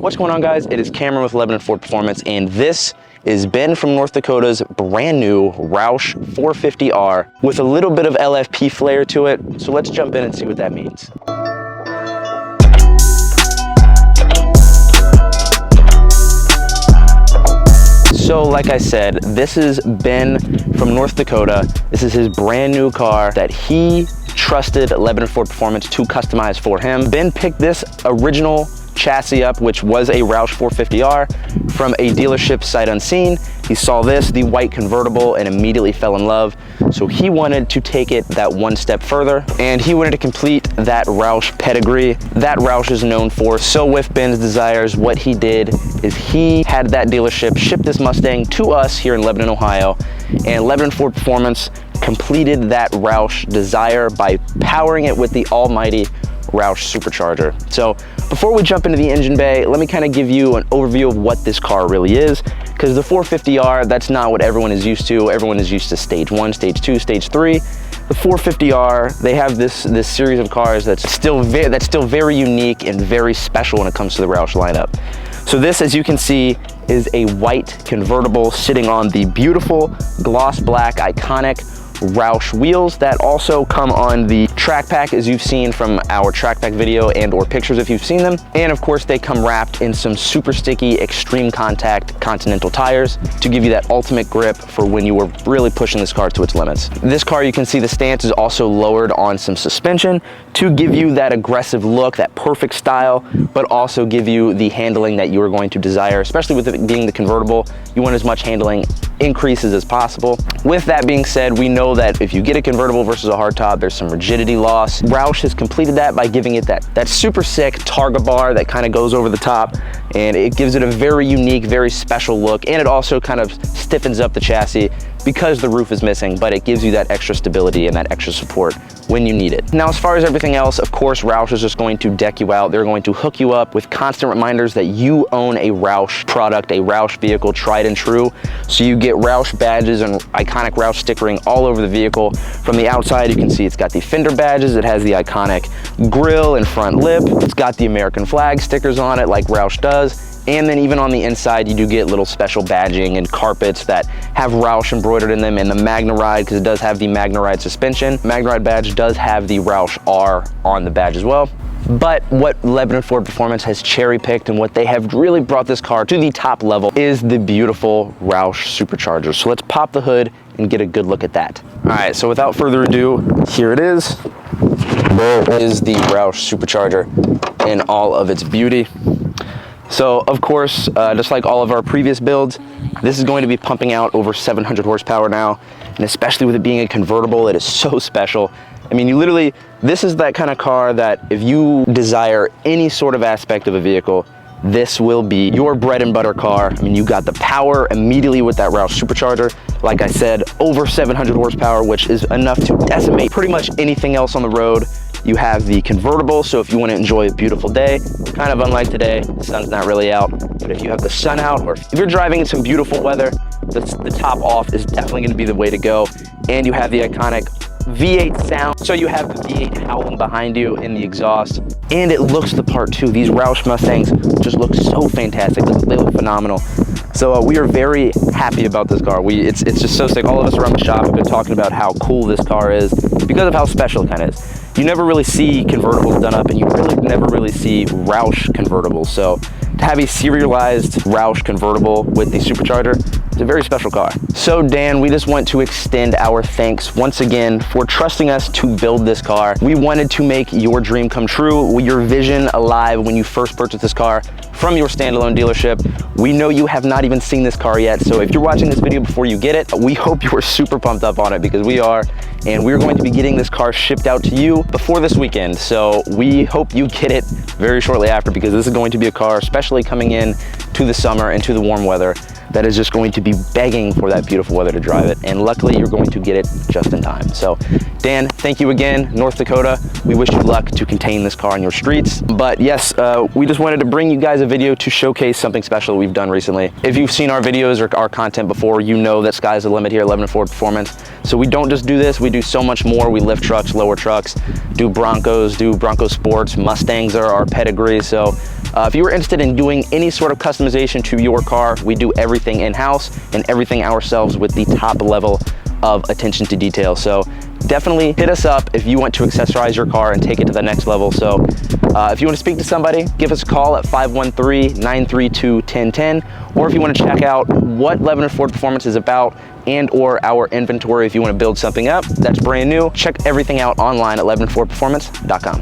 What's going on, guys? It is Cameron with Lebanon Ford Performance, and this is Ben from North Dakota's brand new Roush 450R with a little bit of LFP flair to it. So let's jump in and see what that means. So like I said, this is Ben from North Dakota. This is his brand new car that he trusted Lebanon Ford Performance to customize for him. Ben picked this original chassis up, which was a Roush 450R, from a dealership sight unseen. He saw this, the white convertible, and immediately fell in love. So he wanted to take it that one step further, and he wanted to complete that Roush pedigree that Roush is known for. So with Ben's desires, what he did is he had that dealership ship this Mustang to us here in Lebanon, Ohio, and Lebanon Ford Performance completed that Roush desire by powering it with the almighty Roush supercharger. So before we jump into the engine bay, let me kind of give you an overview of what this car really is, because the 450R, that's not what everyone is used to. Everyone is used to stage 1, stage 2, stage 3. The 450R, they have this series of cars that's still very unique and very special when it comes to the Roush lineup. So this, as you can see, is a white convertible sitting on the beautiful gloss black iconic Roush wheels that also come on the track pack, as you've seen from our track pack video and or pictures if you've seen them. And of course they come wrapped in some super sticky extreme contact Continental tires to give you that ultimate grip for when you were really pushing this car to its limits. This car, you can see the stance is also lowered on some suspension to give you that aggressive look, that perfect style, but also give you the handling that you are going to desire, especially with it being the convertible. You want as much handling increases as possible. With that being said, we know that if you get a convertible versus a hardtop, there's some rigidity loss. Roush has completed that by giving it that super sick Targa bar that kind of goes over the top, and it gives it a very unique, very special look, and it also kind of stiffens up the chassis because the roof is missing, but it gives you that extra stability and that extra support when you need it. Now, as far as everything else, of course, Roush is just going to deck you out. They're going to hook you up with constant reminders that you own a Roush product, a Roush vehicle, tried and true. So you get Roush badges and iconic Roush stickering all over the vehicle. From the outside, you can see it's got the fender badges. It has the iconic grille and front lip. It's got the American flag stickers on it like Roush does. And then even on the inside, you do get little special badging and carpets that have Roush embroidered in them, and the MagnaRide, because it does have the MagnaRide suspension. MagnaRide badge does have the Roush R on the badge as well. But what Lebanon Ford Performance has cherry picked and what they have really brought this car to the top level is the beautiful Roush supercharger. So let's pop the hood and get a good look at that. All right, so without further ado, here it is. There is the Roush supercharger in all of its beauty. So of course, just like all of our previous builds, this is going to be pumping out over 700 horsepower now, and especially with it being a convertible, it is so special. I mean, you literally, this is that kind of car that if you desire any sort of aspect of a vehicle, this will be your bread and butter car. I mean, you got the power immediately with that Roush supercharger. Like I said, over 700 horsepower, which is enough to decimate pretty much anything else on the road. You have the convertible, so if you want to enjoy a beautiful day, kind of unlike today, the sun's not really out, but if you have the sun out, or if you're driving in some beautiful weather, the top off is definitely going to be the way to go. And you have the iconic V8 sound, so you have the V8 howling behind you in the exhaust, and it looks the part too. These Roush Mustangs just look so fantastic. They look phenomenal. So we are very happy about this car. It's just so sick. All of us around the shop have been talking about how cool this car is because of how special it kind of is. You never really see convertibles done up, and you really never really see Roush convertibles. So to have a serialized Roush convertible with the supercharger, it's a very special car. So Dan, we just want to extend our thanks once again for trusting us to build this car. We wanted to make your dream come true, your vision alive when you first purchased this car from your standalone dealership. We know you have not even seen this car yet, so if you're watching this video before you get it, we hope you are super pumped up on it, because we are, and we're going to be getting this car shipped out to you before this weekend. So we hope you get it very shortly after, because this is going to be a car, especially coming in to the summer and to the warm weather, that is just going to be begging for that beautiful weather to drive it. And luckily, you're going to get it just in time. So Dan, thank you again. North Dakota, we wish you luck to contain this car on your streets. But yes, we just wanted to bring you guys a video to showcase something special we've done recently. If you've seen our videos or our content before, you know that sky's the limit here at Lebanon Ford Performance. So we don't just do this, we do so much more. We lift trucks, lower trucks, do Broncos Sports, Mustangs are our pedigree. So If you are interested in doing any sort of customization to your car, we do everything in-house and everything ourselves with the top level of attention to detail. So definitely hit us up if you want to accessorize your car and take it to the next level. So if you want to speak to somebody, give us a call at 513-932-1010, or if you want to check out what Lebanon Ford Performance is about and or our inventory, if you want to build something up that's brand new, check everything out online at lebanonfordperformance.com.